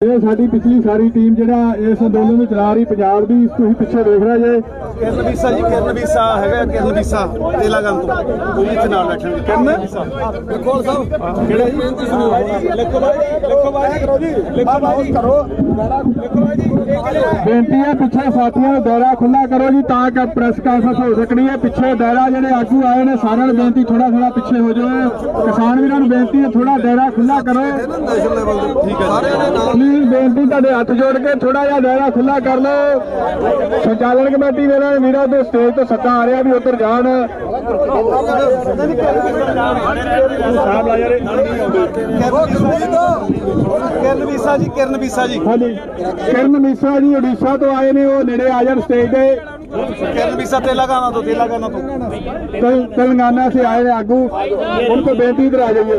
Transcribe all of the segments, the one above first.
ਇਹ ਸਾਡੀ ਪਿਛਲੀ ਸਾਰੀ ਟੀਮ ਜਿਹੜਾ ਇਸ ਅੰਦੋਲਨ ਨੂੰ ਚਲਾ ਰਹੀ ਪੰਜਾਬ ਦੀ, ਤੁਸੀਂ ਪਿੱਛੇ ਦੇਖ ਰਹੇ ਜੇ ਕਿਰਨ ਵੀਸਾ ਜੀ, ਕਿਰਨ ਵੀਸਾ ਹੈਗਾ, ਕਿਰਨ ਵੀਸਾ ਤੇਲਾਗਨ ਤੋਂ ਕੋਈ ਇੱਥੇ ਨਾਲ ਬੈਠਣਗੇ। ਕਿਰਨ ਬਿਲਕੁਲ ਸਾਹਿਬ ਕਿਹੜਾ ਜੀ ਲਿਖੋ ਬਾਈ ਕਰੋ ਜੀ, ਲਿਖੋ ਬਾਈ ਕਰੋ, ਲਿਖੋ ਬਾਈ ਜੀ। ਬੇਨਤੀ ਹੈ ਪਿੱਛੇ ਸਾਥੀਆਂ ਨੂੰ ਦਾਇਰਾ ਖੁੱਲਾ ਕਰੋ ਜੀ ਤਾਂ ਕਿ ਪ੍ਰੈਸ ਕਾਨਫਰੰਸ ਹੋ ਸਕਣੀ ਹੈ। ਪਿੱਛੇ ਦਾਇਰਾ ਜਿਹੜੇ ਆਗੂ ਆਏ ਨੇ ਸਾਰਿਆਂ ਨੂੰ ਬੇਨਤੀ ਥੋੜਾ ਪਿੱਛੇ ਹੋ ਜਾਓ। ਕਿਸਾਨ ਵੀਰਾਂ ਨੂੰ ਬੇਨਤੀ ਹੈ ਥੋੜਾ ਦਾਇਰਾ ਖੁੱਲਾ ਕਰੋ। ਨੈਸ਼ਨਲ ਲੈਵਲ ਤੇ ਠੀਕ ਹੈ ਸਾਰਿਆਂ ਦੇ ਨਾਲ ਪਲੀਜ਼ ਬੇਨਤੀ ਤੁਹਾਡੇ ਹੱਥ ਜੋੜ ਕੇ ਥੋੜਾ ਜਿਹਾ ਦਾਇਰਾ ਖੁੱਲਾ ਕਰ ਲਓ। ਸੰਚਾਲਨ ਕਮੇਟੀ ਦੇ ਵੀਰਾਂ ਤੋਂ ਸਟੇਜ ਤੋਂ ਸੱਦਾ ਆ ਰਿਹਾ ਵੀ ਉੱਧਰ ਜਾਣ। ਕਿਰਨ ਵੀਸਾ ਜੀ, ਕਿਰਨ ਵੀਸਾ ਜੀ, ਹਾਂਜੀ ਕਿਰਨ ਵੀਸਾ ਜੀ ਉੜੀਸਾ ਤੋਂ ਆਏ ਨੇ, ਉਹ ਨੇੜੇ ਆ ਜਾਣ ਸਟੇਜ ਤੇ। किरण वीसा तेलंगाना तो तेलंगाना से आए आगू, उनको बेनती इधर आ जाइए।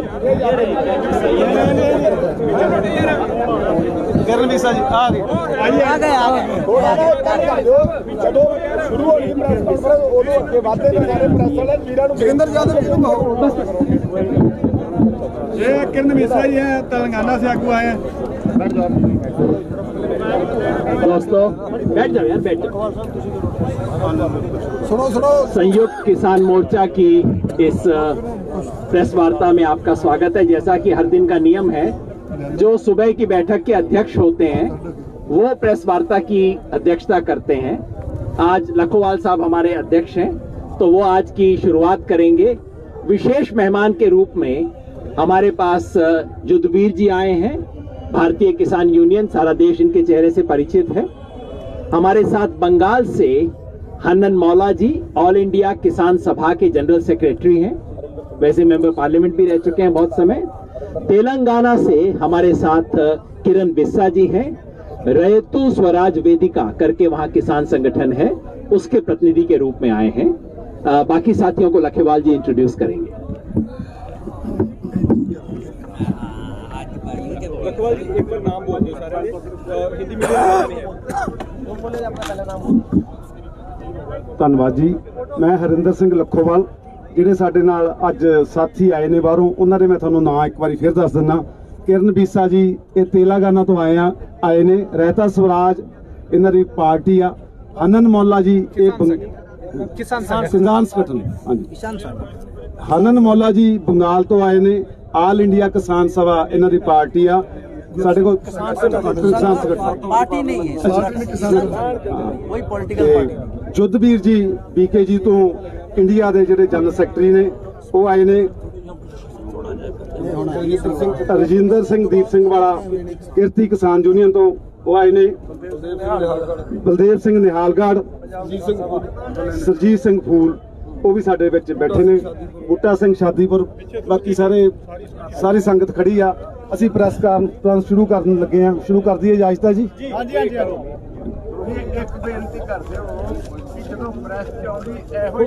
किरण वीसा जी आ गए। किरण वीसा जी है, तेलंगाना से आगू आए हैं। दोस्तों बैठ जाओ यार, बैठ जाओ। सुनो संयुक्त किसान मोर्चा की इस प्रेस वार्ता में आपका स्वागत है। जैसा कि हर दिन का नियम है, जो सुबह की बैठक के अध्यक्ष होते हैं वो प्रेस वार्ता की अध्यक्षता करते हैं। आज लखोवाल साहब हमारे अध्यक्ष हैं, तो वो आज की शुरुआत करेंगे। विशेष मेहमान के रूप में हमारे पास जुदवीर जी आए हैं, भारतीय किसान यूनियन, सारा देश इनके चेहरे से परिचित है। हमारे साथ बंगाल से हन्नन मौला जी, ऑल इंडिया किसान सभा के जनरल सेक्रेटरी हैं, वैसे मेंबर पार्लियामेंट भी रह चुके हैं बहुत समय। तेलंगाना से हमारे साथ किरण बिस्सा जी हैं, रैतु स्वराज वेदिका करके वहां किसान संगठन है, उसके प्रतिनिधि के रूप में आए हैं। बाकी साथियों को लखेवाल जी इंट्रोड्यूस करेंगे। लखवाल जी एक बार नाम बोल दो सारे, हिंदी मीडियम में बोले अपना पहला नाम। ਧੰਨਵਾਦ ਜੀ। ਮੈਂ ਹਰਿੰਦਰ ਸਿੰਘ ਲੱਖੋਵਾਲ, ਜਿਹੜੇ ਸਾਡੇ ਨਾਲ ਅੱਜ ਸਾਥੀ ਆਏ ਨੇ ਬਾਹਰੋਂ, ਉਹਨਾਂ ਦੇ ਮੈਂ ਤੁਹਾਨੂੰ ਨਾਂ ਇੱਕ ਵਾਰੀ ਫਿਰ ਦੱਸ ਦਿੰਦਾ। ਕਿਰਨ ਵੀਸਾ ਜੀ ਇਹ ਤੇਲੰਗਾਨਾ ਤੋਂ ਆਏ ਨੇ, ਰਹਿਤਾ ਸਵਰਾਜ ਇਹਨਾਂ ਦੀ ਪਾਰਟੀ ਆ। ਹਨਨ ਮੌਲਾ ਜੀ ਇਹ ਕਿਸਾਨ ਸੰਗਠਨ, ਹਾਂਜੀ ਹਨਨ ਮੌਲਾ ਜੀ ਬੰਗਾਲ ਤੋਂ ਆਏ ਨੇ। ਆਲ ਇੰਡੀਆ ਕਿਸਾਨ ਸਭਾ ਇਹਨਾਂ ਦੀ ਪਾਰਟੀ ਆ। ਸਾਡੇ ਕੋਲ ਕਿਸਾਨ पार्टी नहीं है, कोई पॉलिटिकल पार्टी। ਜੁੱਧਵੀਰ ਜੀ ਬੀਕੇ ਜੀ ਤੋਂ ਇੰਡੀਆ ਦੇ ਜਿਹੜੇ ਜਨਰਲ ਸੈਕਟਰੀ ਨੇ ਉਹ ਆਏ ਨੇ। ਰਜਿੰਦਰ ਸਿੰਘ ਦੀਪ ਸਿੰਘ ਵਾਲਾ ਕਿਰਤੀ ਕਿਸਾਨ ਯੂਨੀਅਨ ਤੋਂ ਉਹ ਆਏ ਨੇ। ਬਲਦੇਵ ਸਿੰਘ ਨਿਹਾਲਗੜ੍ਹ, ਸਰਜੀਤ ਸਿੰਘ ਫੂਲ ਉਹ ਵੀ ਸਾਡੇ ਵਿੱਚ ਬੈਠੇ ਨੇ। ਬੂਟਾ ਸਿੰਘ ਸ਼ਾਦੀਪੁਰ, ਬਾਕੀ ਸਾਰੀ ਸੰਗਤ ਖੜੀ ਆ। ਅਸੀਂ ਪ੍ਰੈਸ ਕਾਨਫਰੰਸ ਸ਼ੁਰੂ ਕਰਨ ਲੱਗੇ ਆ। ਸ਼ੁਰੂ ਕਰ ਦਈਏ, ਇਜਾਜ਼ਤ ਹੈ ਜੀ। ਹਾਂਜੀ ਹਾਂਜੀ ਇੱਕ ਬੇਨਤੀ ਕਰਦੇ ਹੋ ਕਿ ਜਦੋਂ ਪ੍ਰੈਸ ਚ ਆਉਂਦੀ ਇਹੋ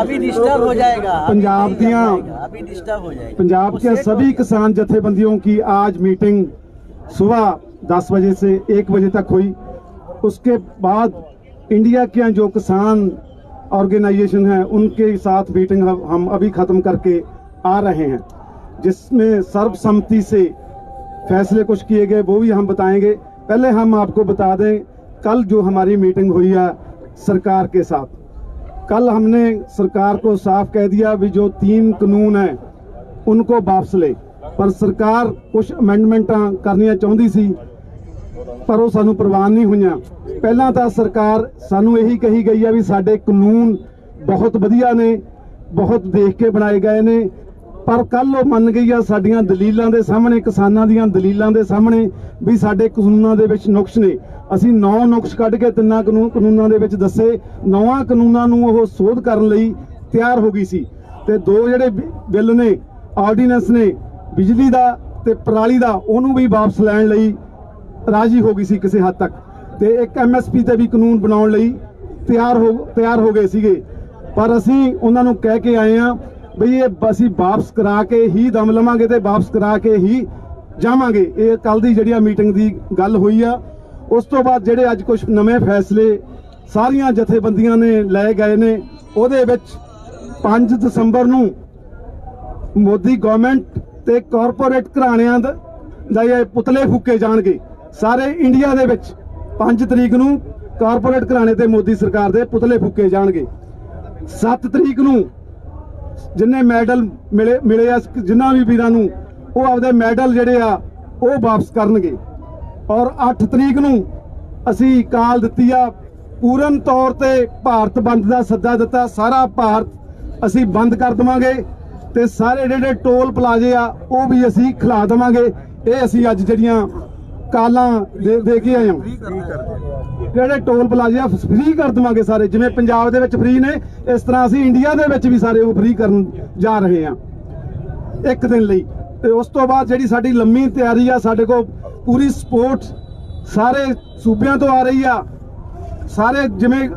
अभी डिस्टर्ब हो जाएगा। पंजाब दियां अभी डिस्टर्ब हो जाएगा। पंजाब के सभी किसान जथेबंदियों की आज मीटिंग सुबह 10 बजे से 1 बजे तक हुई। उसके बाद इंडिया के जो किसान ऑर्गेनाइजेशन हैं उनके साथ मीटिंग हम अभी ख़त्म करके आ रहे हैं, जिसमें सर्वसम्मति से फैसले कुछ किए गए, वो भी हम बताएंगे। पहले हम आपको बता दें, कल जो हमारी मीटिंग हुई है सरकार के साथ, कल हमने सरकार को साफ कह दिया भी जो 3 कानून हैं उनको वापस ले। पर सरकार कुछ अमेंडमेंट करनियां चाहती सी, पर वो सानू प्रवान नहीं हुई। पहला तो सरकार सानू यही कही गई है भी साडे कानून बहुत वधिया ने, बहुत देख के बनाए गए ने, पर कल वो मन गई है साडियां दलीलां दे सामने, किसानां दियां दलीलां दे सामने भी साडे कानूनां दे विच नुक्स ने। ਅਸੀਂ 9 ਨੁਕਸ ਕੱਢ ਕੇ 3 ਕਾਨੂੰਨਾਂ ਦੇ ਵਿੱਚ ਦੱਸੇ। 9 ਕਾਨੂੰਨਾਂ ਨੂੰ ਉਹ ਸੋਧ ਕਰਨ ਲਈ ਤਿਆਰ ਹੋ ਗਈ ਸੀ, ਤੇ 2 ਜਿਹੜੇ ਬਿੱਲ ਨੇ, ਆਰਡੀਨੈਂਸ ਨੇ ਬਿਜਲੀ ਦਾ ਤੇ ਪਰਾਲੀ ਦਾ, ਉਹਨੂੰ ਵੀ ਵਾਪਸ ਲੈਣ ਲਈ ਰਾਜੀ ਹੋ ਗਈ ਸੀ ਕਿਸੇ ਹੱਦ ਤੱਕ। ਤੇ ਇੱਕ ਐਮਐਸਪੀ ਤੇ ਵੀ ਕਾਨੂੰਨ ਬਣਾਉਣ ਲਈ ਤਿਆਰ ਹੋ ਗਏ ਸੀਗੇ। ਪਰ ਅਸੀਂ ਉਹਨਾਂ ਨੂੰ ਕਹਿ ਕੇ ਆਏ ਆ ਬਈ ਇਹ ਅਸੀਂ ਵਾਪਸ ਕਰਾ ਕੇ ਹੀ ਦਮ ਲਵਾਂਗੇ ਤੇ ਵਾਪਸ ਕਰਾ ਕੇ ਹੀ ਜਾਵਾਂਗੇ। ਇਹ ਕੱਲ ਦੀ ਜਿਹੜੀ ਮੀਟਿੰਗ ਦੀ ਗੱਲ ਹੋਈ ਆ। ਉਸ ਤੋਂ ਬਾਅਦ ਜਿਹੜੇ ਅੱਜ ਕੁਝ ਨਵੇਂ ਫੈਸਲੇ ਸਾਰੀਆਂ ਜਥੇਬੰਦੀਆਂ ਨੇ ਲਏ ਗਏ ਨੇ, ਉਹਦੇ ਵਿੱਚ 5 ਦਸੰਬਰ ਨੂੰ ਮੋਦੀ ਗਵਰਨਮੈਂਟ ਤੇ ਕਾਰਪੋਰੇਟ ਘਰਾਣਿਆਂ ਦਾ ਇਹ ਪੁਤਲੇ ਫੂਕੇ ਜਾਣਗੇ ਸਾਰੇ ਇੰਡੀਆ ਦੇ ਵਿੱਚ। 5 ਤਰੀਕ ਨੂੰ ਕਾਰਪੋਰੇਟ ਘਰਾਣੇ ਤੇ ਮੋਦੀ ਸਰਕਾਰ ਦੇ ਪੁਤਲੇ ਫੂਕੇ ਜਾਣਗੇ। 7 ਤਰੀਕ ਨੂੰ ਜਿੰਨੇ ਮੈਡਲ ਮਿਲੇ ਆ ਜਿਨ੍ਹਾਂ ਵੀ ਵੀਰਾਂ ਨੂੰ ਉਹ ਆਪਦੇ ਮੈਡਲ ਜਿਹੜੇ ਆ ਉਹ ਵਾਪਸ ਕਰਨਗੇ। ਔਰ 8 ਤਰੀਕ ਨੂੰ ਅਸੀਂ ਕਾਲ ਦਿੱਤੀ ਆ ਪੂਰਨ ਤੌਰ ਤੇ ਭਾਰਤ ਬੰਦ ਦਾ ਸੱਦਾ ਦਿੱਤਾ। ਸਾਰਾ ਭਾਰਤ ਅਸੀਂ ਬੰਦ ਕਰ ਦੇਵਾਂਗੇ ਤੇ ਸਾਰੇ ਜਿਹੜੇ ਟੋਲ ਪਲਾਜ਼ੇ ਆ ਉਹ ਵੀ ਅਸੀਂ ਖਿਲਾ ਦੇਵਾਂਗੇ। ਇਹ ਅਸੀਂ ਅੱਜ ਜਿਹੜੀਆਂ ਕਾਲਾਂ ਦੇ ਕੇ ਆਏ ਹਾਂ, ਜਿਹੜੇ ਟੋਲ ਪਲਾਜ਼ੇ ਆ ਫ੍ਰੀ ਕਰ ਦੇਵਾਂਗੇ ਸਾਰੇ। ਜਿਵੇਂ ਪੰਜਾਬ ਦੇ ਵਿੱਚ ਫ੍ਰੀ ਨੇ ਇਸ ਤਰ੍ਹਾਂ ਅਸੀਂ ਇੰਡੀਆ ਦੇ ਵਿੱਚ ਵੀ ਸਾਰੇ ਉਹ ਫ੍ਰੀ ਕਰਨ ਜਾ ਰਹੇ ਹਾਂ 1 ਦਿਨ ਲਈ। ਤੇ ਉਸ ਤੋਂ ਬਾਅਦ ਜਿਹੜੀ ਸਾਡੀ ਲੰਮੀ ਤਿਆਰੀ ਆ, ਸਾਡੇ ਕੋਲ ਪੂਰੀ ਸਪੋਰਟ ਸਾਰੇ ਸੂਬਿਆਂ ਤੋਂ ਆ ਰਹੀ ਆ। ਸਾਰੇ ਜਿਵੇਂ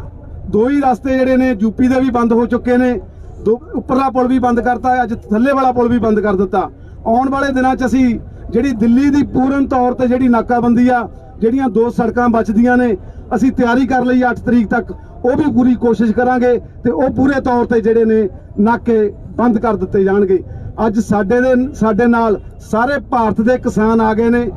2 ਹੀ ਰਸਤੇ ਜਿਹੜੇ ਨੇ ਯੂਪੀ ਦੇ ਵੀ ਬੰਦ ਹੋ ਚੁੱਕੇ ਨੇ, ਉੱਪਰਲਾ ਪੁਲ ਵੀ ਬੰਦ ਕਰਤਾ, ਅੱਜ ਥੱਲੇ ਵਾਲਾ ਪੁਲ ਵੀ ਬੰਦ ਕਰ ਦਿੱਤਾ। ਆਉਣ ਵਾਲੇ ਦਿਨਾਂ 'ਚ ਅਸੀਂ ਜਿਹੜੀ ਦਿੱਲੀ ਦੀ ਪੂਰਨ ਤੌਰ ਤੇ ਜਿਹੜੀ ਨਾਕਾਬੰਦੀ ਆ, ਜਿਹੜੀਆਂ 2 ਸੜਕਾਂ ਬਚਦੀਆਂ ਨੇ, ਅਸੀਂ ਤਿਆਰੀ ਕਰ ਲਈ 8 ਤਰੀਕ ਤੱਕ, ਉਹ ਵੀ ਪੂਰੀ ਕੋਸ਼ਿਸ਼ ਕਰਾਂਗੇ ਤੇ ਉਹ ਪੂਰੇ ਤੌਰ ਤੇ ਜਿਹੜੇ ਨੇ ਨਾਕੇ ਬੰਦ ਕਰ ਦਿੱਤੇ ਜਾਣਗੇ। ਅੱਜ ਸਾਡੇ ਨਾਲ ਸਾਰੇ ਭਾਰਤ ਦੇ ਕਿਸਾਨ ਆ ਗਏ ਨੇ।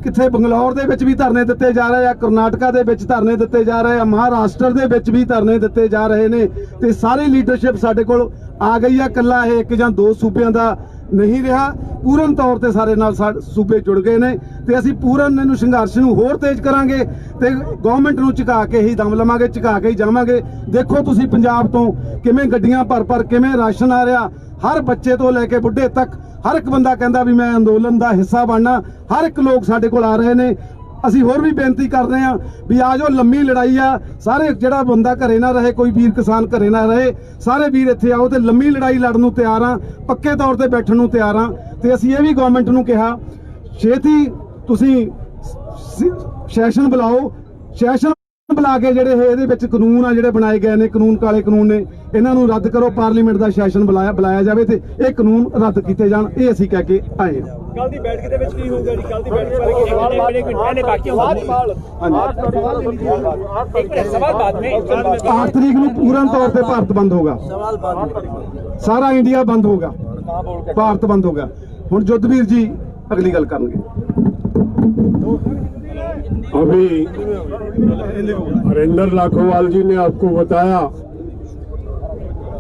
ਕਿੱਥੇ ਬੰਗਲੌਰ ਦੇ ਵਿੱਚ ਵੀ ਧਰਨੇ ਦਿੱਤੇ ਜਾ ਰਹੇ ਆ, ਕਰਨਾਟਕਾ ਦੇ ਵਿੱਚ ਧਰਨੇ ਦਿੱਤੇ ਜਾ ਰਹੇ ਆ, ਮਹਾਰਾਸ਼ਟਰ ਦੇ ਵਿੱਚ ਵੀ ਧਰਨੇ ਦਿੱਤੇ ਜਾ ਰਹੇ ਨੇ ਤੇ ਸਾਰੀ ਲੀਡਰਸ਼ਿਪ ਸਾਡੇ ਕੋਲ ਆ ਗਈ ਆ। ਇਕੱਲਾ ਇਹ 1 ਜਾਂ 2 ਸੂਬਿਆਂ ਦਾ ਨਹੀਂ ਰਿਹਾ, ਪੂਰਨ ਤੌਰ ਤੇ ਸਾਰੇ ਨਾਲ ਸੂਬੇ ਜੁੜ ਗਏ ਨੇ ਤੇ ਅਸੀਂ ਪੂਰਨ ਇਹਨੂੰ ਸੰਘਰਸ਼ ਨੂੰ ਹੋਰ ਤੇਜ਼ ਕਰਾਂਗੇ ਤੇ ਗਵਰਨਮੈਂਟ ਨੂੰ ਝੁਕਾ ਕੇ ਹੀ ਦਮ ਲਵਾਂਗੇ, ਝੁਕਾ ਕੇ ਹੀ ਜਾਵਾਂਗੇ। ਦੇਖੋ ਤੁਸੀਂ ਪੰਜਾਬ ਤੋਂ ਕਿਵੇਂ ਗੱਡੀਆਂ ਭਰ ਕਿਵੇਂ ਰਾਸ਼ਨ ਆ ਰਿਹਾ, ਹਰ ਬੱਚੇ ਤੋਂ ਲੈ ਕੇ ਬੁੱਢੇ ਤੱਕ ਹਰ ਇੱਕ ਬੰਦਾ ਕਹਿੰਦਾ ਵੀ ਮੈਂ ਅੰਦੋਲਨ ਦਾ ਹਿੱਸਾ ਬਣਨਾ। ਹਰ ਇੱਕ ਲੋਕ ਸਾਡੇ ਕੋਲ ਆ ਰਹੇ ਨੇ। ਅਸੀਂ ਹੋਰ ਵੀ ਬੇਨਤੀ ਕਰਦੇ ਹਾਂ ਵੀ ਆ ਜੋ ਲੰਮੀ ਲੜਾਈ ਆ, ਸਾਰੇ ਜਿਹੜਾ ਬੰਦਾ ਘਰੇ ਨਾ ਰਹੇ, ਕੋਈ ਵੀਰ ਕਿਸਾਨ ਘਰੇ ਨਾ ਰਹੇ, ਸਾਰੇ ਵੀਰ ਇੱਥੇ ਆਓ ਤੇ ਲੰਮੀ ਲੜਾਈ ਲੜਨ ਨੂੰ ਤਿਆਰ ਆ, ਪੱਕੇ ਤੌਰ ਤੇ ਬੈਠਣ ਨੂੰ ਤਿਆਰ ਆ। ਤੇ ਅਸੀਂ ਇਹ ਵੀ ਗਵਰਨਮੈਂਟ ਨੂੰ ਕਿਹਾ ਛੇਤੀ ਤੁਸੀਂ ਸੈਸ਼ਨ ਬੁਲਾਓ, ਸੈਸ਼ਨ ਬੁਲਾ ਕੇ ਜਿਹੜੇ ਇਹਦੇ ਵਿੱਚ ਕਾਨੂੰਨ ਆ ਜਿਹੜੇ ਬਣਾਏ ਗਏ ਨੇ, ਕਾਨੂੰਨ ਕਾਲੇ ਕਾਨੂੰਨ ਨੇ, ਇਹਨਾਂ ਨੂੰ ਰੱਦ ਕਰੋ। ਪਾਰਲੀਮੈਂਟ ਦਾ ਸੈਸ਼ਨ ਬੁਲਾਇਆ ਜਾਵੇ ਤੇ ਇਹ ਕਾਨੂੰਨ ਰੱਦ ਕੀਤੇ ਜਾਣ। ਇਹ ਅਸੀਂ ਕਹਿ ਕੇ ਆਏ ਹਾਂ। ਕੱਲ ਦੀ ਬੈਠਕ ਦੇ ਵਿੱਚ ਕੀ ਹੋਊਗਾ ਜੀ? ਕੱਲ ਦੀ ਬੈਠਕ ਬਾਰੇ ਕੀ ਸਵਾਲ ਬਾਅਦ में 8 ਤਰੀਕ ਨੂੰ ਪੂਰਨ ਤੌਰ ਤੇ ਭਾਰਤ ਬੰਦ ਹੋਗਾ, सवाल बाद में। ਸਾਰਾ ਇੰਡੀਆ ਬੰਦ ਹੋਗਾ, ਭਾਰਤ ਬੰਦ ਹੋਗਾ। ਹੁਣ ਜੁੱਧਵੀਰ ਜੀ ਅਗਲੀ ਗੱਲ ਕਰਨਗੇ। अभी हरेंद्र लाखोवाल जी ने आपको बताया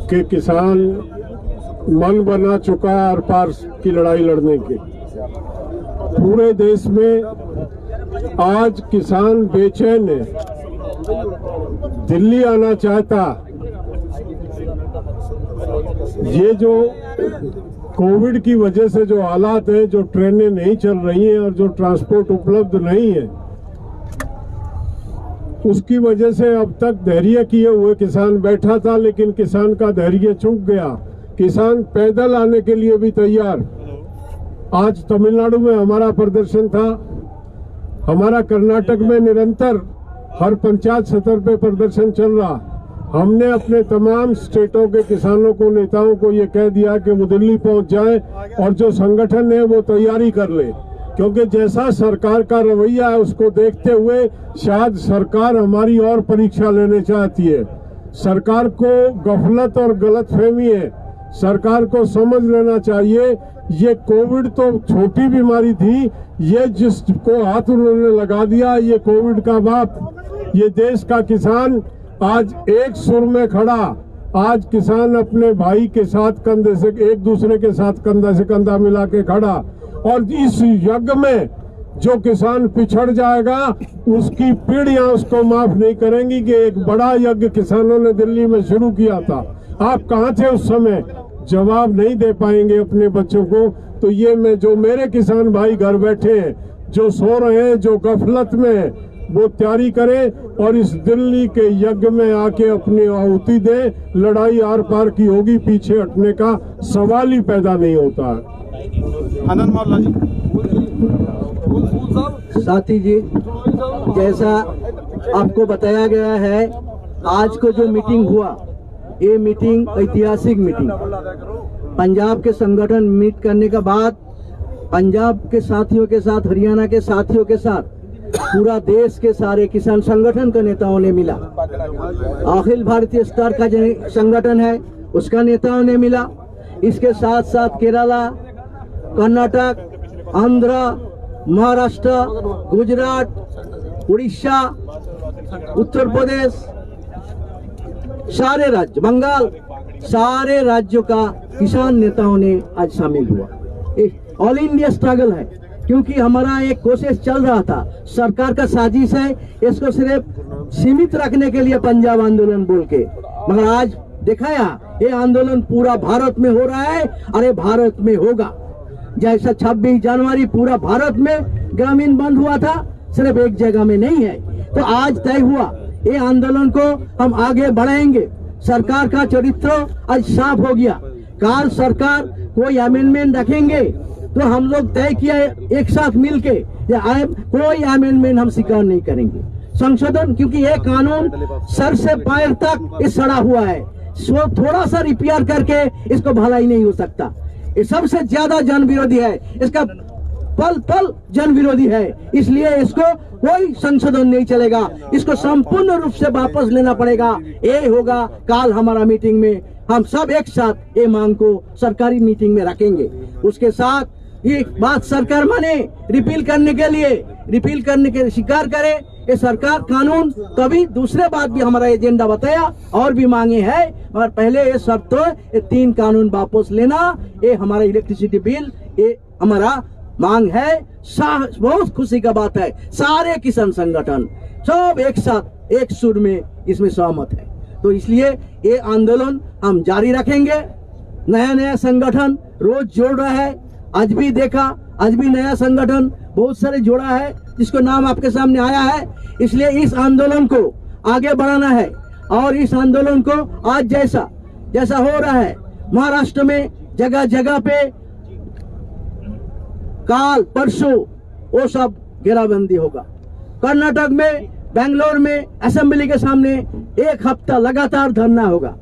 कि किसान मन बना चुका है आर पार की लड़ाई लड़ने के। पूरे देश में आज किसान बेचैन है, दिल्ली आना चाहता। ये जो कोविड की वजह से जो हालात है, जो ट्रेनें नहीं चल रही हैं और जो ट्रांसपोर्ट उपलब्ध नहीं है, उसकी वजह से अब तक धैर्य किए हुए किसान बैठा था, लेकिन किसान का धैर्य चूक गया। किसान पैदल आने के लिए भी तैयार। आज तमिलनाडु में हमारा प्रदर्शन था, हमारा कर्नाटक में निरंतर हर पंचायत स्तर पे प्रदर्शन चल रहा। हमने अपने तमाम स्टेटों के किसानों को, नेताओं को ये कह दिया कि वो दिल्ली पहुंच जाए और जो संगठन है वो तैयारी कर ले, क्योंकि जैसा सरकार का रवैया है उसको देखते हुए शायद सरकार हमारी और परीक्षा लेने चाहती है। सरकार को गफलत और गलतफहमी है। सरकार को समझ लेना चाहिए ये कोविड तो छोटी बीमारी थी, ये जिसको हाथ उन्होंने लगा दिया ये कोविड का बाप। ये देश का किसान आज एक सुर में खड़ा। आज किसान अपने भाई के साथ कंधे से, एक दूसरे के साथ कंधा से कंधा मिला के खड़ा। और इस यज्ञ में जो किसान पिछड़ जाएगा उसकी पीढ़ियां उसको माफ नहीं करेंगी कि एक बड़ा यज्ञ किसानों ने दिल्ली में शुरू किया था। आप कहां थे उस समय? जवाब नहीं दे पाएंगे अपने बच्चों को। तो ये मैं जो मेरे किसान भाई घर बैठे हैं, जो सो रहे हैं, जो गफलत में, वो तैयारी करें और इस दिल्ली के यज्ञ में आके अपनी आहुति दें। लड़ाई आर पार की होगी, पीछे हटने का सवाल ही पैदा नहीं होता है। आनंद मौला जी। साथी जी, जैसा आपको बताया गया है, आज को जो मीटिंग हुआ, ये मीटिंग ऐतिहासिक मीटिंग। पंजाब के संगठन मीट करने के बाद पंजाब के साथियों के साथ, हरियाणा के साथियों के साथ पूरा देश के सारे किसान संगठन के नेताओं ने मिला। अखिल भारतीय स्तर का जो संगठन है उसका नेताओं ने मिला। इसके साथ साथ केरला, कर्नाटक, आंध्र, महाराष्ट्र, गुजरात, उड़ीसा, उत्तर प्रदेश, सारे राज्य, बंगाल, सारे राज्यों का किसान नेताओं ने आज शामिल हुआ। ऑल इंडिया स्ट्रगल है, क्योंकि हमारा एक कोशिश चल रहा था, सरकार का साजिश है इसको सिर्फ सीमित रखने के लिए पंजाब आंदोलन बोल के, मगर आज दिखाया ये आंदोलन पूरा भारत में हो रहा है। अरे भारत में होगा, जैसा 26 जनवरी पूरा भारत में ग्रामीण बंद हुआ था, सिर्फ एक जगह में नहीं है। तो आज तय हुआ ये आंदोलन को हम आगे बढ़ाएंगे। सरकार का चरित्र आज साफ हो गया। काल सरकार कोई अमेंडमेंट रखेंगे तो हम लोग तय किया एक साथ मिलके कोई अमेंडमेंट हम स्वीकार नहीं करेंगे, संशोधन, क्योंकि ये कानून सर से पैर तक ये सड़ा हुआ है। सो थोड़ा सा रिपेयर करके इसको भलाई नहीं हो सकता। ये सबसे ज्यादा जन विरोधी है, इसका पल पल जन विरोधी है, इसलिए इसको कोई संशोधन नहीं चलेगा, इसको संपूर्ण रूप से वापस लेना पड़ेगा। ये होगा काल हमारा मीटिंग में, हम सब एक साथ ये मांग को सरकारी मीटिंग में रखेंगे। उसके साथ ये बात सरकार माने, रिपील करने के स्वीकार करे ये सरकार कानून। कभी दूसरे बात भी हमारा एजेंडा बताया, और भी मांगे हैं, और पहले ये शर्त तो ये 3 कानून वापस लेना, ये हमारा इलेक्ट्रिसिटी बिल, ये हमारा मांग है। बहुत खुशी का बात है, सारे किसान संगठन सब एक साथ एक सुर में इसमें सहमत है। तो इसलिए ये आंदोलन हम जारी रखेंगे। नया संगठन रोज जोड़ रहा है, आज भी देखा, आज भी नया संगठन बहुत सारे जोड़ा है, जिसको नाम आपके सामने आया है। इसलिए इस आंदोलन को आगे बढ़ाना है, और इस आंदोलन को आज जैसा हो रहा है महाराष्ट्र में जगह जगह पे काल परसों वो सब घेराबंदी होगा। कर्नाटक में, बेंगलोर में असेंबली के सामने 1 हफ्ता लगातार धरना होगा।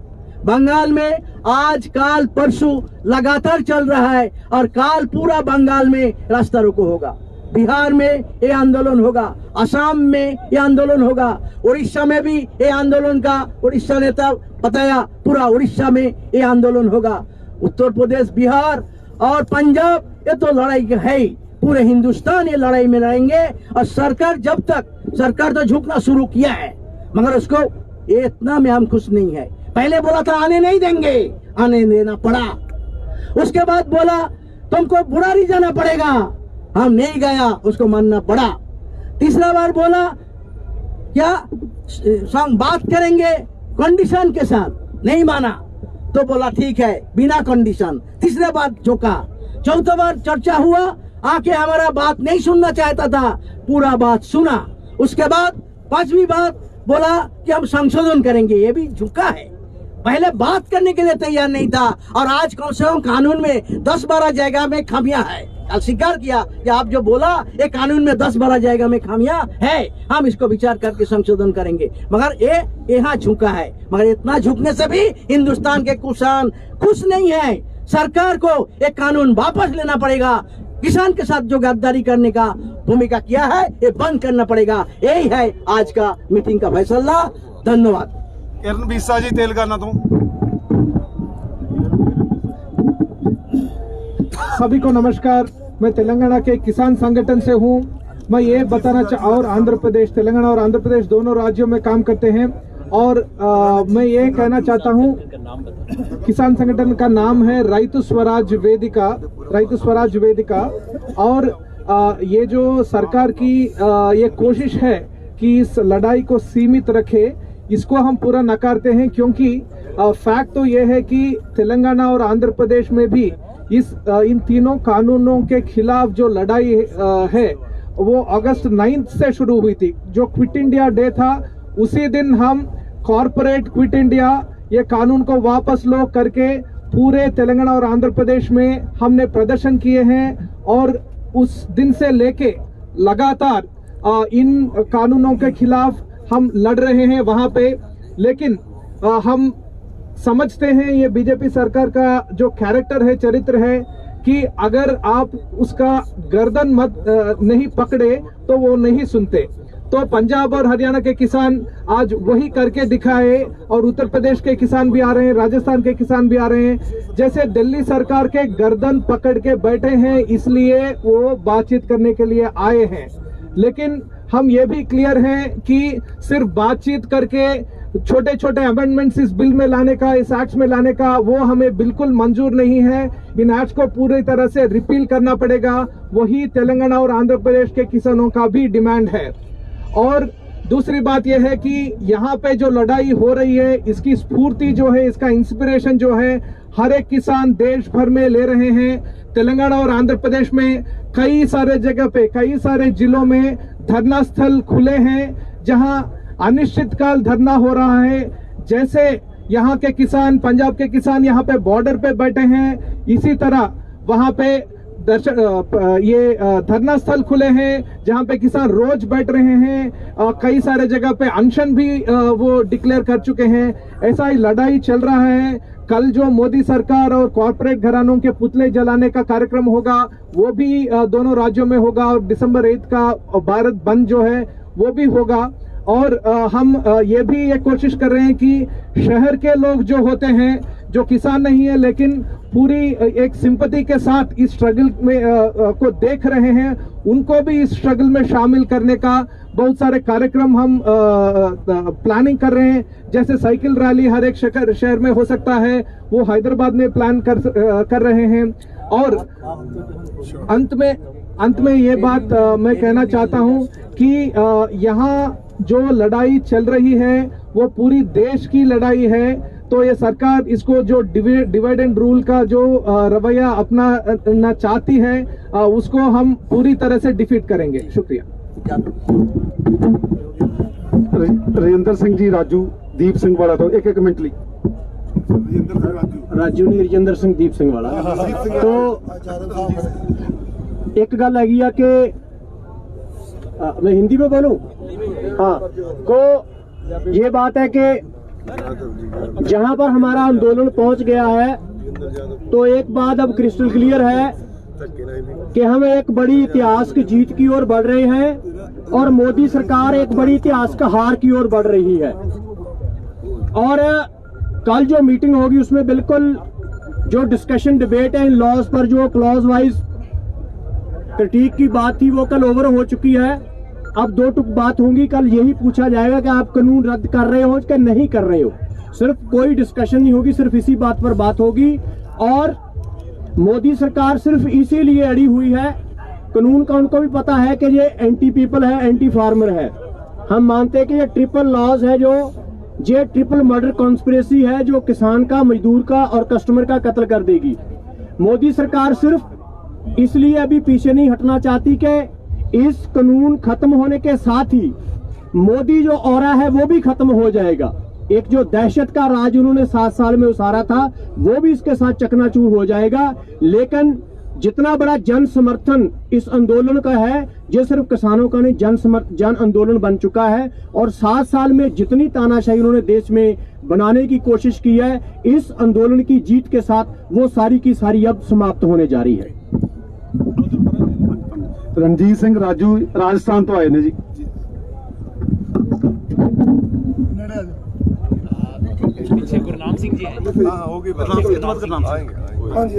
बंगाल में आज काल परसों लगातार चल रहा है, और काल पूरा बंगाल में रास्ता रोको होगा। बिहार में ये आंदोलन होगा, असम में ये आंदोलन होगा, उड़ीसा में भी ये आंदोलन का उड़ीसा नेता बताया, पूरा उड़ीसा में ये आंदोलन होगा। उत्तर प्रदेश, बिहार और पंजाब, ये तो लड़ाई है ही, पूरे हिंदुस्तान ये लड़ाई में रहेंगे। और सरकार तो झुकना शुरू किया है, मगर उसको ये इतना में हम खुश नहीं है। पहले बोला था आने नहीं देंगे, आने देना पड़ा। उसके बाद बोला तुमको बुरारी जाना पड़ेगा, हम नहीं गया, उसको मानना पड़ा। तीसरा बार बोला क्या बात करेंगे कंडीशन के साथ, नहीं माना, तो बोला ठीक है बिना कंडीशन। तीसरा बार झुका। चौथा बार चर्चा हुआ, आके हमारा बात नहीं सुनना चाहता था, पूरा बात सुना। उसके बाद 5वीं बात बोला कि हम संशोधन करेंगे, ये भी झुका है। पहले बात करने के लिए तैयार नहीं था, और आज कम से कम कानून में 10-12 जगह में खामियां है। कल स्वीकार किया कि आप जो बोला ये कानून में 10-12 जगह में खामियां है, हम इसको विचार करके संशोधन करेंगे, मगर ये यहाँ झुका है। मगर इतना झुकने से भी हिंदुस्तान के किसान खुश नहीं है। सरकार को एक कानून वापस लेना पड़ेगा। किसान के साथ जो गद्दारी करने का भूमिका किया है, ये बंद करना पड़ेगा। यही है आज का मीटिंग का फैसला। धन्यवाद। किरण बीसा जी, तेलंगाना तो। सभी को नमस्कार। मैं तेलंगाना के किसान संगठन से हूं। मैं ये बताना और आंध्र प्रदेश, तेलंगाना और आंध्र प्रदेश दोनों राज्यों में काम करते हैं। और मैं ये कहना चाहता हूं, किसान संगठन का नाम है रैतु स्वराज वेदिका। और ये जो सरकार की ये कोशिश है कि इस लड़ाई को सीमित रखे, इसको हम पूरा नकारते हैं, क्योंकि फैक्ट तो ये है कि तेलंगाना और आंध्र प्रदेश में भी इन तीनों कानूनों के खिलाफ जो लड़ाई है वो अगस्त 9 से शुरू हुई थी। जो क्विट इंडिया डे था, उसी दिन हम कॉर्पोरेट क्विट इंडिया ये कानून को वापस लो करके पूरे तेलंगाना और आंध्र प्रदेश में हमने प्रदर्शन किए हैं। और उस दिन से लेके लगातार इन कानूनों के खिलाफ हम लड़ रहे हैं वहां पे। लेकिन हम समझते हैं ये बीजेपी सरकार का जो कैरेक्टर है, चरित्र है, कि अगर आप उसका गर्दन नहीं पकड़े तो वो नहीं सुनते। तो पंजाब और हरियाणा के किसान आज वही करके दिखाए, और उत्तर प्रदेश के किसान भी आ रहे हैं, राजस्थान के किसान भी आ रहे हैं। जैसे दिल्ली सरकार के गर्दन पकड़ के बैठे हैं, इसलिए वो बातचीत करने के लिए आए हैं। लेकिन हम ये भी क्लियर हैं कि सिर्फ बातचीत करके छोटे छोटे अमेंडमेंट्स इस बिल में लाने का, इस एक्ट में लाने का, वो हमें बिल्कुल मंजूर नहीं है। इन एक्ट को पूरी तरह से रिपील करना पड़ेगा। वही तेलंगाना और आंध्र प्रदेश के किसानों का भी डिमांड है। और दूसरी बात यह है कि यहाँ पे जो लड़ाई हो रही है, इसकी स्फूर्ति जो है, इसका इंस्पिरेशन जो है, हर एक किसान देश भर में ले रहे हैं। तेलंगाना और आंध्र प्रदेश में कई सारे जगह पे, कई सारे जिलों में धरना स्थल खुले हैं, जहां अनिश्चितकाल धरना हो रहा है। जैसे यहाँ के किसान, पंजाब के किसान यहाँ पे बॉर्डर पे बैठे हैं, इसी तरह वहां पे धरना स्थल खुले हैं जहां पे किसान रोज बैठ रहे हैं। कई सारे जगह पे अनशन भी वो डिक्लेयर कर चुके हैं। ऐसा ही लड़ाई चल रहा है। कल जो मोदी सरकार और कॉर्पोरेट घरानों के पुतले जलाने का कार्यक्रम होगा, वो भी दोनों राज्यों में होगा, और दिसंबर 8 का भारत बंद जो है वो भी होगा। और हम ये भी एक कोशिश कर रहे हैं कि शहर के लोग जो होते हैं, जो किसान नहीं है लेकिन पूरी एक सिंपैथी के साथ इस स्ट्रगल में को देख रहे हैं, उनको भी इस स्ट्रगल में शामिल करने का बहुत सारे कार्यक्रम हम प्लानिंग कर रहे हैं। जैसे साइकिल रैली हर एक शहर में हो सकता है, वो हैदराबाद में प्लान कर रहे हैं। और अंत में ये बात मैं कहना चाहता हूं कि यहाँ जो लड़ाई चल रही है वो पूरी देश की लड़ाई है। तो ये सरकार इसको जो डिवाइड एंड रूल का जो रवैया अपनाना चाहती है, उसको हम पूरी तरह से डिफीट करेंगे। शुक्रिया। राजेंद्र सिंह जी राजू, दीप सिंह वाला, तो एक मिनट ली। राजू ने राजेंद्र सिंह दीप सिंह वाला। तो एक गल हैगी आ कि मैं हिंदी में बोलूं। हाँ, तो ये बात है कि जहां पर हमारा आंदोलन पहुंच गया है, तो एक बात अब क्रिस्टल क्लियर है कि हम एक बड़ी इतिहास की जीत की ओर बढ़ रहे हैं और मोदी सरकार एक बड़ी इतिहास का हार की ओर बढ़ रही है। और कल जो मीटिंग होगी उसमें बिल्कुल जो डिस्कशन डिबेट है इन लॉज पर, जो क्लॉज वाइज क्रिटिक की बात थी, वो कल ओवर हो चुकी है। अब दो टुक बात होंगी। कल यही पूछा जाएगा कि आप कानून रद्द कर रहे हो कि नहीं कर रहे हो। सिर्फ कोई डिस्कशन नहीं होगी, सिर्फ इसी बात पर बात होगी। और मोदी सरकार सिर्फ इसीलिए अड़ी हुई है, कानून का उनको भी पता है कि ये एंटी पीपल है, एंटी फार्मर है। हम मानते हैं कि ये ट्रिपल लॉज है, जो ये ट्रिपल मर्डर कॉन्स्पिरेसी है, जो किसान का, मजदूर का और कस्टमर का कत्ल कर देगी। मोदी सरकार सिर्फ इसलिए अभी पीछे नहीं हटना चाहती कि इस कानून खत्म होने के साथ ही मोदी जो ऑरा है वो भी खत्म हो जाएगा। एक जो दहशत का राज उन्होंने 7 साल में उसारा था, वो भी इसके साथ चकनाचूर हो जाएगा। लेकिन जितना बड़ा जन समर्थन इस आंदोलन का है, ये सिर्फ किसानों का नहीं, जन आंदोलन बन चुका है। और 7 साल में जितनी तानाशाही उन्होंने देश में बनाने की कोशिश की है, इस आंदोलन की जीत के साथ वो सारी की सारी अब समाप्त होने जा रही है। रणजीत सिंह राजू राजस्थान तो आए ने जी। पीछे गुरनाम सिंह जी हैं। हाँ, होगी गुरनाम सिंह। हाँ जी।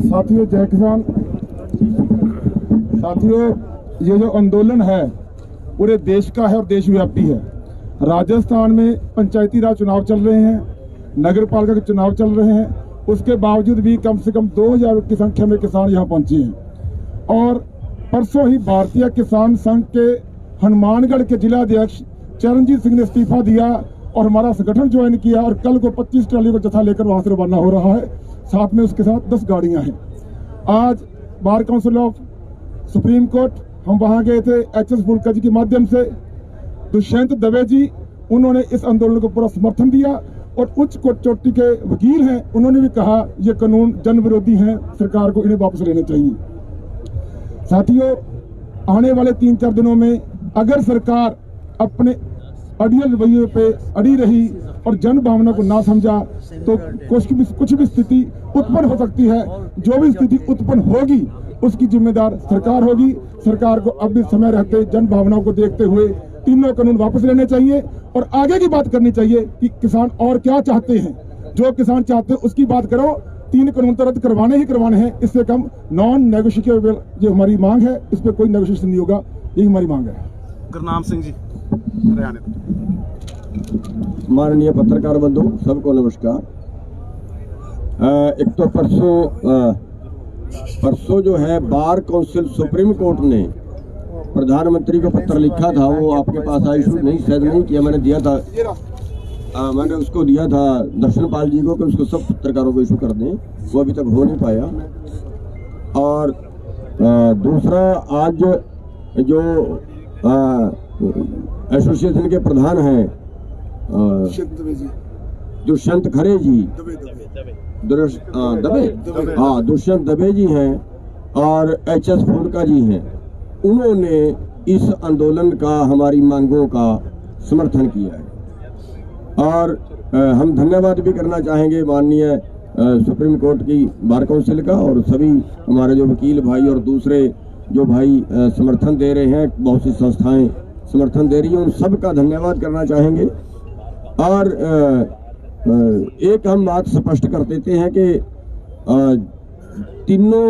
साथियों, जय किसान। साथियों, ये जो आंदोलन है पूरे देश का है और देशव्यापी है। राजस्थान में पंचायती राज चुनाव चल रहे हैं, नगर पालिका के चुनाव चल रहे हैं, उसके बावजूद भी कम से कम 2000 की संख्या में किसान यहाँ पहुंचे हैं। और परसों ही भारतीय किसान संघ के हनुमानगढ़ के जिला अध्यक्ष चरणजीत सिंह ने इस्तीफा दिया और हमारा संगठन ज्वाइन किया, और कल को 25 ट्राली को जत्था लेकर वहां से रवाना हो रहा है। साथ में उसके साथ 10 गाड़ियां हैं। आज bar council of supreme court हम वहां गए थे, HS फुलका जी के माध्यम से। दुष्यंत दवे जी, उन्होंने इस आंदोलन को पूरा समर्थन दिया, और उच्च कोर्ट चोटी के वकील हैं, उन्होंने भी कहा ये कानून जन विरोधी हैं, सरकार को इन्हें वापस लेने चाहिए। साथियों, आने वाले 3-4 दिनों में अगर सरकार अपने अड़ियल रवैये पे अड़ी रही और जन भावना को ना समझा, तो कुछ भी स्थिति उत्पन्न हो सकती है। जो भी स्थिति उत्पन्न होगी उसकी जिम्मेदार सरकार होगी। सरकार को अब भी समय रहते जन भावनाओं को देखते हुए तीनों कानून वापस लेने चाहिए और आगे की बात करनी चाहिए कि किसान और क्या चाहते हैं। जो किसान चाहते हैं उसकी बात करो। 3 कानून तो रद्द करवाने ही करवाने हैं, इससे कम नॉन नेगोशिएबल जो हमारी मांग है इस पर कोई नेगोशिएशन नहीं होगा, यही हमारी मांग है। गुरनाम सिंह जी हरियाणा। माननीय पत्रकार बंधु सबको नमस्कार। एक तो परसों जो है बार काउंसिल सुप्रीम कोर्ट ने प्रधानमंत्री को पत्र लिखा था, वो आपके पास आया, इशू नहीं शायद नहीं किया, मैंने दिया था, मैंने उसको दिया था दर्शन पाल जी को कि उसको सब पत्रकारों को इशू कर दें, वो अभी तक हो नहीं पाया। और दूसरा आज जो एसोसिएशन के प्रधान हैं दुष्यंत खरे जी, दुष्यंत दबे जी हैं और HS फुल्का जी हैं, उन्होंने इस आंदोलन का, हमारी मांगों का समर्थन किया है। और हम धन्यवाद भी करना चाहेंगे माननीय सुप्रीम कोर्ट की बार काउंसिल का और सभी हमारे जो वकील भाई और दूसरे जो भाई समर्थन दे रहे हैं, बहुत सी संस्थाएं समर्थन दे रही हैं, उन सब का धन्यवाद करना चाहेंगे। और एक हम बात स्पष्ट कर देते हैं कि तीनों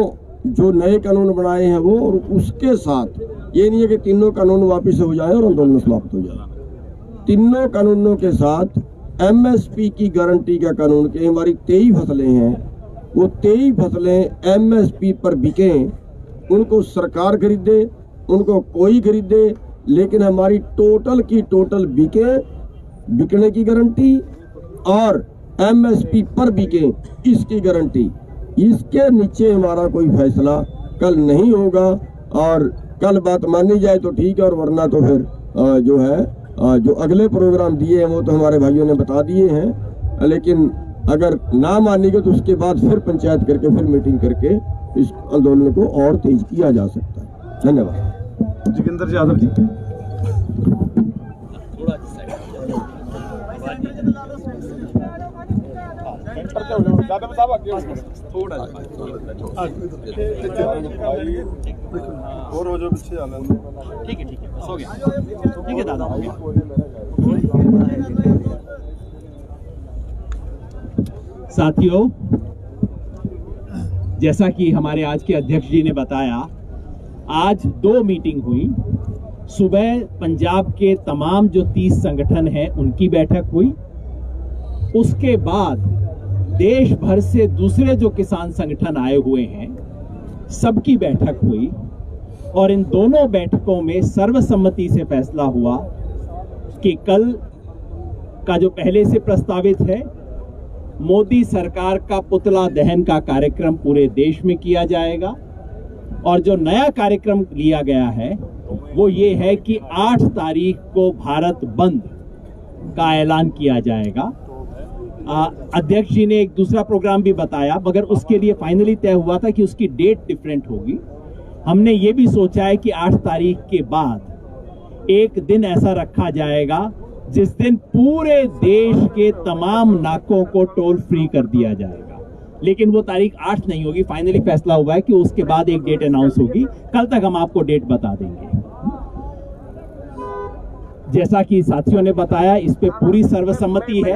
जो नए कानून बनाए हैं वो, और उसके साथ ये नहीं है कि तीनों कानून वापस हो जाए और आंदोलन समाप्त हो जाए। तीनों कानूनों के साथ MSP की गारंटी का कानून के हमारी 23 फसलें हैं, वो 23 फसलें MSP पर बिकें, उनको सरकार खरीदे, उनको कोई खरीदे, लेकिन हमारी टोटल की टोटल बिकने की गारंटी और MSP पर बिके इसकी गारंटी। इसके नीचे हमारा कोई फैसला कल नहीं होगा, और कल बात मानी जाए तो ठीक है, और वरना तो फिर जो है जो अगले प्रोग्राम दिए हैं वो तो हमारे भाइयों ने बता दिए हैं, लेकिन अगर ना मानी गई तो उसके बाद फिर पंचायत करके फिर मीटिंग करके इस आंदोलन को और तेज किया जा सकता है। धन्यवाद। जोगिंदर यादव जी। और हो जो पीछे जाना। ठीक है बस हो गया, ठीक है दादा हो गया। साथियों, जैसा कि हमारे आज के अध्यक्ष जी ने बताया, आज 2 मीटिंग हुई। सुबह पंजाब के तमाम जो 30 संगठन हैं उनकी बैठक हुई, उसके बाद देश भर से दूसरे जो किसान संगठन आए हुए हैं सबकी बैठक हुई, और इन दोनों बैठकों में सर्वसम्मति से फैसला हुआ कि कल का जो पहले से प्रस्तावित है मोदी सरकार का पुतला दहन का कार्यक्रम पूरे देश में किया जाएगा, और जो नया कार्यक्रम लिया गया है वो ये है कि 8 तारीख को भारत बंद का ऐलान किया जाएगा। अध्यक्ष जी ने एक दूसरा प्रोग्राम भी बताया, मगर उसके लिए फाइनली तय हुआ था कि उसकी डेट डिफरेंट होगी। हमने ये भी सोचा है कि 8 तारीख के बाद एक दिन ऐसा रखा जाएगा जिस दिन पूरे देश के तमाम नाकों को टोल फ्री कर दिया जाएगा, लेकिन वो तारीख 8 नहीं होगी। फाइनली फैसला हुआ है कि उसके बाद एक डेट अनाउंस होगी, कल तक हम आपको डेट बता देंगे। जैसा कि साथियों ने बताया, इस पे पूरी सर्वसम्मति है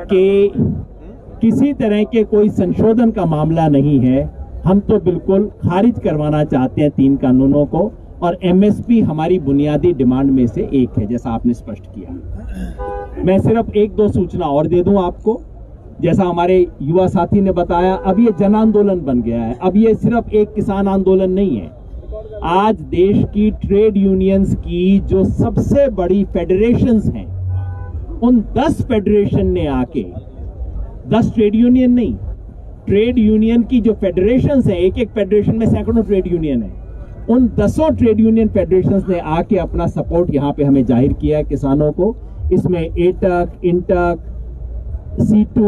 कि किसी तरह के कोई संशोधन का मामला नहीं है। हम तो बिल्कुल खारिज करवाना चाहते हैं 3 कानूनों को, और MSP हमारी बुनियादी डिमांड में से एक है, जैसा आपने स्पष्ट किया। मैं सिर्फ 1-2 सूचना और दे दूं आपको। जैसा हमारे युवा साथी ने बताया, अब ये जन आंदोलन बन गया है, अब ये सिर्फ एक किसान आंदोलन नहीं है। आज देश की ट्रेड यूनियंस की जो सबसे बड़ी फेडरेशंस हैं, उन 10 फेडरेशन ने आके, 10 ट्रेड यूनियन नहीं, ट्रेड यूनियन की जो फेडरेशंस हैं, एक फेडरेशन में सैकड़ों ट्रेड यूनियन है, उन 10 ट्रेड यूनियन फेडरेशंस ने आके अपना सपोर्ट यहां पे हमें जाहिर किया है किसानों को। इसमें AITUC, INTUC, C2,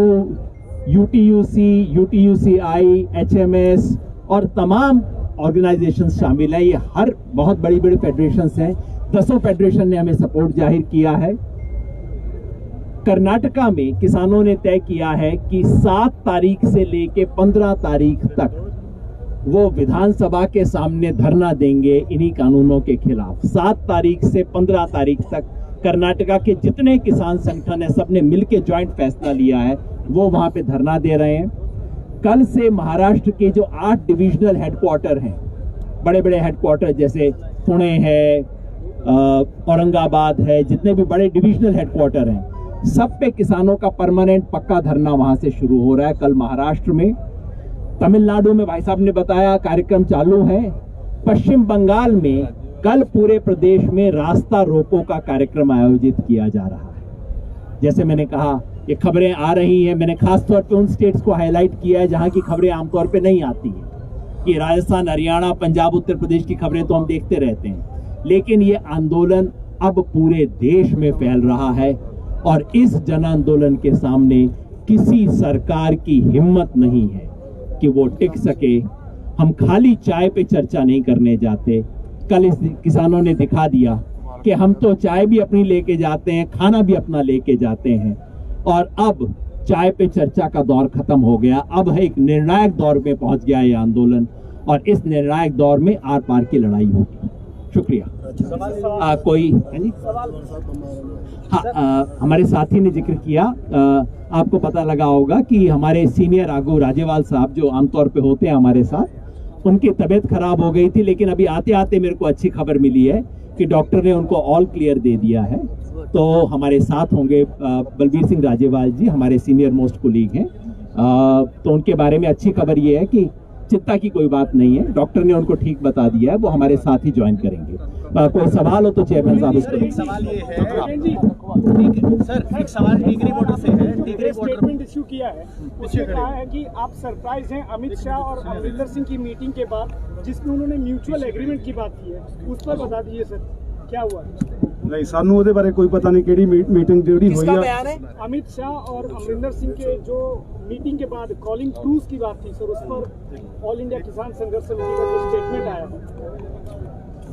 UTUC, UTUCI, HMS और तमाम ऑर्गेनाइजेशंस शामिल हैं। ये हर बहुत बड़ी बड़ी फेडरेशंस हैं। 10 फेडरेशन ने हमें सपोर्ट जाहिर किया है। कर्नाटका में किसानों ने तय किया है कि 7 तारीख से लेके 15 तारीख तक वो विधानसभा के सामने धरना देंगे इन्हीं कानूनों के खिलाफ। 7 तारीख से 15 तारीख तक कर्नाटका के जितने किसान संगठन है सबने मिलकर ज्वाइंट फैसला लिया है, वो वहां पे धरना दे रहे हैं। कल से महाराष्ट्र के जो 8 डिविजनल हेडक्वार्टर हैं, बड़े बड़े हेडक्वार्टर जैसे पुणे है, औरंगाबाद है, जितने भी बड़े डिविजनल हेडक्वार्टर हैं, सब पे किसानों का परमानेंट पक्का धरना वहां से शुरू हो रहा है। कल महाराष्ट्र में, तमिलनाडु में भाई साहब ने बताया कार्यक्रम चालू है। पश्चिम बंगाल में कल पूरे प्रदेश में रास्ता रोको का कार्यक्रम आयोजित किया जा रहा है। जैसे मैंने कहा, ये खबरें आ रही हैं, मैंने खास तौर पे उन स्टेट्स को हाईलाइट किया है जहां की खबरें आमतौर पे नहीं आती हैं, कि राजस्थान, हरियाणा, पंजाब, उत्तर प्रदेश की खबरें तो हम देखते रहते हैं, लेकिन ये आंदोलन अब पूरे देश में फैल रहा है और इस जन आंदोलन के सामने किसी सरकार की हिम्मत नहीं है कि वो टिक सके। हम खाली चाय पे चर्चा नहीं करने जाते। कल इस किसानों ने दिखा दिया कि हम तो चाय भी अपनी लेके जाते हैं, खाना भी अपना लेके जाते हैं, और अब चाय पे चर्चा का दौर खत्म हो गया। अब है एक निर्णायक दौर में पहुंच गया ये आंदोलन, और इस निर्णायक दौर में आर पार की लड़ाई होगी। शुक्रिया। कोई है जी? हाँ, हमारे साथी ने जिक्र किया, आपको पता लगा होगा कि हमारे सीनियर राघव राजेवाल साहब जो आमतौर पे होते हैं हमारे साथ, उनकी तबीयत खराब हो गई थी, लेकिन अभी आते आते मेरे को अच्छी खबर मिली है कि डॉक्टर ने उनको ऑल क्लियर दे दिया है। तो हमारे साथ होंगे बलबीर सिंह राजेवाल जी, हमारे सीनियर मोस्ट कोलीग हैं। तो उनके बारे में अच्छी खबर ये है कि चिंता की कोई बात नहीं है, डॉक्टर ने उनको ठीक बता दिया है, वो हमारे साथ ही ज्वाइन करेंगे। कोई सवाल हो तो चेयरमैन साहब उसको। एक सवाल ये है सर, एक सवाल टिकरी बॉर्डर से है। टिकरी बॉर्डर स्टेटमेंट इश्यू किया है, उसमें कहा है कि आप सरप्राइज हैं अमित शाह और अमरिंदर सिंह की मीटिंग के बाद, जिसमें उन्होंने म्यूचुअल एग्रीमेंट की बात की है, उस पर बता दीजिए सर क्या हुआ। नहीं, सानू ਉਹਦੇ ਬਾਰੇ ਕੋਈ ਪਤਾ नहीं ਕਿਹੜੀ मीटिंग ਜਿਹੜੀ ਹੋਈ है। अमित शाह और अमरिंदर सिंह के जो मीटिंग के बाद कॉलिंग टूल्स की बात थी सर, उस पर ऑल इंडिया किसान संघर्ष समिति का जो स्टेटमेंट आया है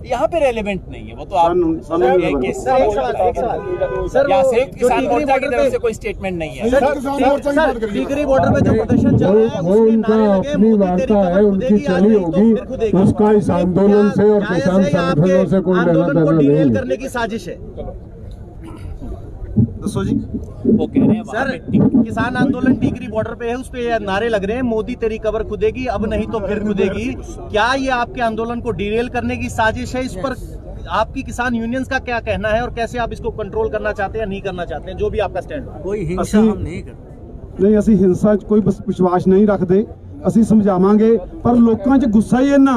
यहाँ पे रेलेवेंट नहीं है, वो तो आप सर यहाँ से किसान मोर्चा की तरफ से कोई स्टेटमेंट नहीं है। टिकरी बॉर्डर पे जो प्रदर्शन चल रहा है वो उनका अपनी वार्ता है, उनकी चली होगी, उसका इस आंदोलन से और किसान संगठनों से कोई लेना देना नहीं है। करने की साजिश है। दसो जी। वो कह रहे हैं सर, किसान आंदोलन टिकरी बॉर्डर पे है, उस पे नारे लग रहे हैं, मोदी तेरी कबर खुदेगी, अब नहीं तो फिर खुदेगी। क्या ये आपके आंदोलन को डिरेल करने की साजिश है? इस पर आपकी किसान यूनियंस का क्या कहना है और कैसे आप इसको कंट्रोल करना चाहते हैं, नहीं करना चाहते हैं, जो भी आपका स्टैंड है? कोई हिंसा हम नहीं करते। नहीं, ਅਸੀਂ ਹਿੰਸਾ 'ਚ ਕੋਈ ਵਿਸ਼ਵਾਸ ਨਹੀਂ ਰੱਖਦੇ। ਅਸੀਂ ਸਮਝਾਵਾਂਗੇ, ਪਰ ਲੋਕਾਂ 'ਚ ਗੁੱਸਾ ਹੀ ਇੰਨਾ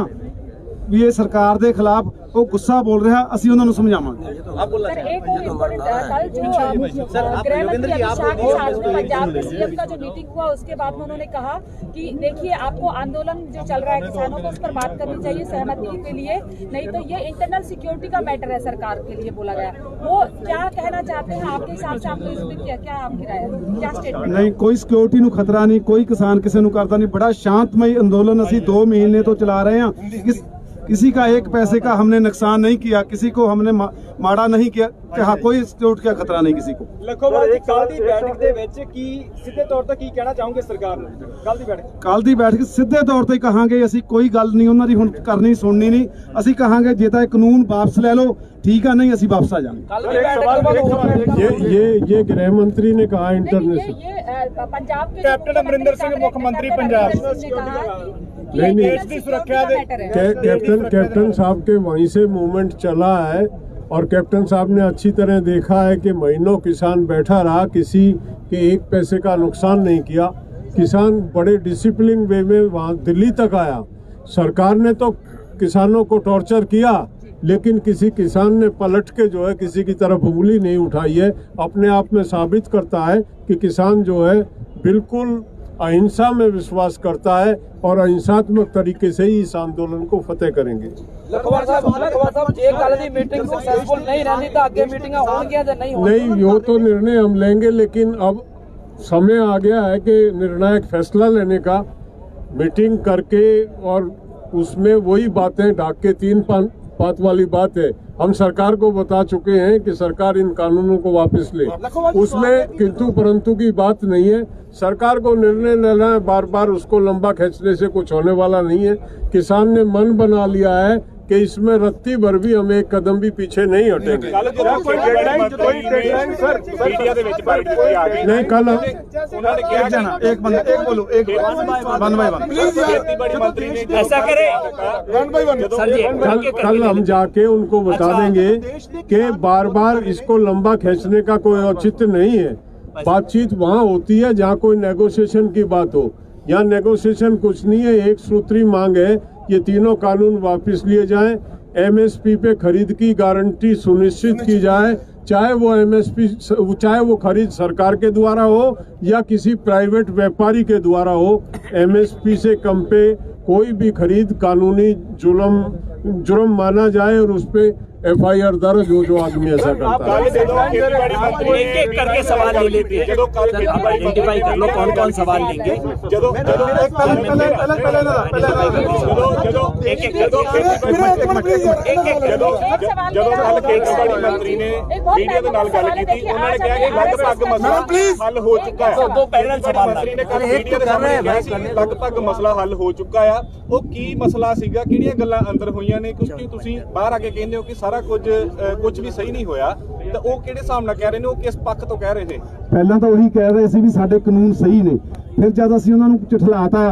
ਵੀ ਇਹ ਸਰਕਾਰ ਦੇ ਖਿਲਾਫ ਉਹ ਗੁੱਸਾ बोल रहा, ਅਸੀਂ ਉਹਨਾਂ ਨੂੰ ਸਮਝਾਵਾਂਗੇ। आप बोलना सर, एक और इम्पोर्टेंट कल जो गृह मंत्री अमित शाह के साथ पंजाब के सीएम का जो मीटिंग हुआ, उसके बाद में उन्होंने कहा कि देखिए आपको आंदोलन जो चल रहा है किसानों को, उस पर बात करनी चाहिए सहमति के लिए, नहीं तो ये इंटरनल सिक्योरिटी का मैटर है सरकार के लिए बोला गया। वो क्या कहना चाहते हैं आपके हिसाब से? आपको इसमें क्या आपकी राय है, क्या स्टेटमेंट? नहीं, कोई सिक्योरिटी ਨੂੰ ਖਤਰਾ ਨਹੀਂ, ਕੋਈ किसान किसी ਨੂੰ करता नहीं। बड़ा शांतमय आंदोलन ਅਸੀਂ 2 महीने तो चला रहे हैं। किसी का एक पैसे का हमने नुकसान नहीं किया, किसी को हमने माड़ा नहीं किया कि हाँ कोई सिक्योरिटी का खतरा नहीं किसी को। लखोवाल जी, ਕੱਲ ਦੀ ਬੈਠਕ ਦੇ ਵਿੱਚ ਕੀ ਸਿੱਧੇ ਤੌਰ ਤੇ ਕੀ ਕਹਿਣਾ ਚਾਹੋਗੇ ਸਰਕਾਰ ਨੂੰ? ਕੱਲ ਦੀ ਬੈਠਕ ਸਿੱਧੇ ਤੌਰ ਤੇ ਕਹਾਂਗੇ, ਅਸੀਂ ਕੋਈ ਗੱਲ ਨਹੀਂ ਉਹਨਾਂ ਦੀ ਹੁਣ ਕਰਨੀ ਸੁਣਨੀ ਨਹੀਂ। ਅਸੀਂ ਕਹਾਂਗੇ ਜੇ ਤਾਂ ਇਹ ਕਾਨੂੰਨ ਵਾਪਸ ਲੈ ਲਓ ठीक है, नहीं, ਅਸੀਂ वापस आ जाएंगे। ये गृह मंत्री ने कहा इंटरनेशनल, ये पंजाब के कैप्टन अमरिंदर सिंह मुख्यमंत्री पंजाब नहीं, सुरक्षा कैप्टन साहब के वहीं से मूवमेंट चला है, और कैप्टन साहब ने अच्छी तरह देखा है कि महीनों किसान बैठा रहा, किसी के एक पैसे का नुकसान नहीं किया। किसान बड़े डिसिप्लिन वे में वहाँ दिल्ली तक आया। सरकार ने तो किसानों को टॉर्चर किया, लेकिन किसी किसान ने पलट के जो है किसी की तरफ उंगली नहीं उठाई है। अपने आप में साबित करता है कि किसान जो है बिल्कुल अहिंसा में विश्वास करता है और अहिंसात्मक तरीके से ही इस आंदोलन को फतेह करेंगे। नहीं, वो तो निर्णय हम लेंगे, लेकिन अब समय आ गया है कि निर्णायक फैसला लेने का। मीटिंग करके और उसमें वही बातें ढाक के 3 बात वाली बात है, हम सरकार को बता चुके हैं कि सरकार इन कानूनों को वापस ले। उसमें किंतु परंतु की बात नहीं है। सरकार को निर्णय लेना है, बार बार उसको लंबा खींचने से कुछ होने वाला नहीं है। किसान ने मन बना लिया है कि इसमें रत्ती भर भी हम एक कदम भी पीछे नहीं हटेंगे। नहीं, कल कल हम जाके उनको बता देंगे कि बार बार इसको लंबा खींचने का कोई औचित्य नहीं है। बातचीत वहाँ होती है जहाँ कोई नेगोशिएशन की बात हो। यहाँ नेगोशिएशन कुछ नहीं है। एक सूत्री मांग है, ये तीनों कानून वापस लिए जाएं, एमएसपी पे खरीद की गारंटी सुनिश्चित की जाए, चाहे वो एमएसपी चाहे वो खरीद सरकार के द्वारा हो या किसी प्राइवेट व्यापारी के द्वारा हो। एमएसपी से कम पे कोई भी खरीद कानूनी जुर्म माना जाए और उस पे एफआईआर दर्ज हो जो आदमी ऐसा करता है। एक एक करके सवाल ले लेते हैं। आप आइडेंटिफाई कर लो कौन कौन सवाल लेंगे। मंत्री ने मीडिया के नाल गल की थी, उन्होंने कहा कि लगभग मसला हल हो चुका है। दो पैनल सवाल मंत्री ने कहा मीडिया के सामने कहा कि लगभग मसला हल हो चुका है। ਉਹ ਕੀ ਮਸਲਾ ਸੀਗਾ, ਕਿਹੜੀਆਂ ਗੱਲਾਂ ਅੰਦਰ ਹੋਈਆਂ ਨੇ? ਕਿਉਂਕਿ ਤੁਸੀਂ ਬਾਹਰ ਆ ਕੇ ਕਹਿੰਦੇ ਹੋ ਕਿ ਸਾਰਾ ਕੁਝ ਵੀ ਸਹੀ ਨਹੀਂ ਹੋਇਆ, ਤਾਂ ਉਹ ਕਿਹੜੇ ਹਿਸਾਬ ਨਾਲ ਕਹਿ ਰਹੇ ਨੇ? ਉਹ ਕਿਸ ਪੱਖ ਤੋਂ ਕਹਿ ਰਹੇ ਨੇ? ਪਹਿਲਾਂ ਤਾਂ ਉਹੀ ਕਹਿ ਰਹੇ ਸੀ ਵੀ ਸਾਡੇ ਕਾਨੂੰਨ ਸਹੀ ਨੇ, ਫਿਰ ਜਦ ਅਸੀਂ ਉਹਨਾਂ ਨੂੰ ਝਠਲਾਤਾ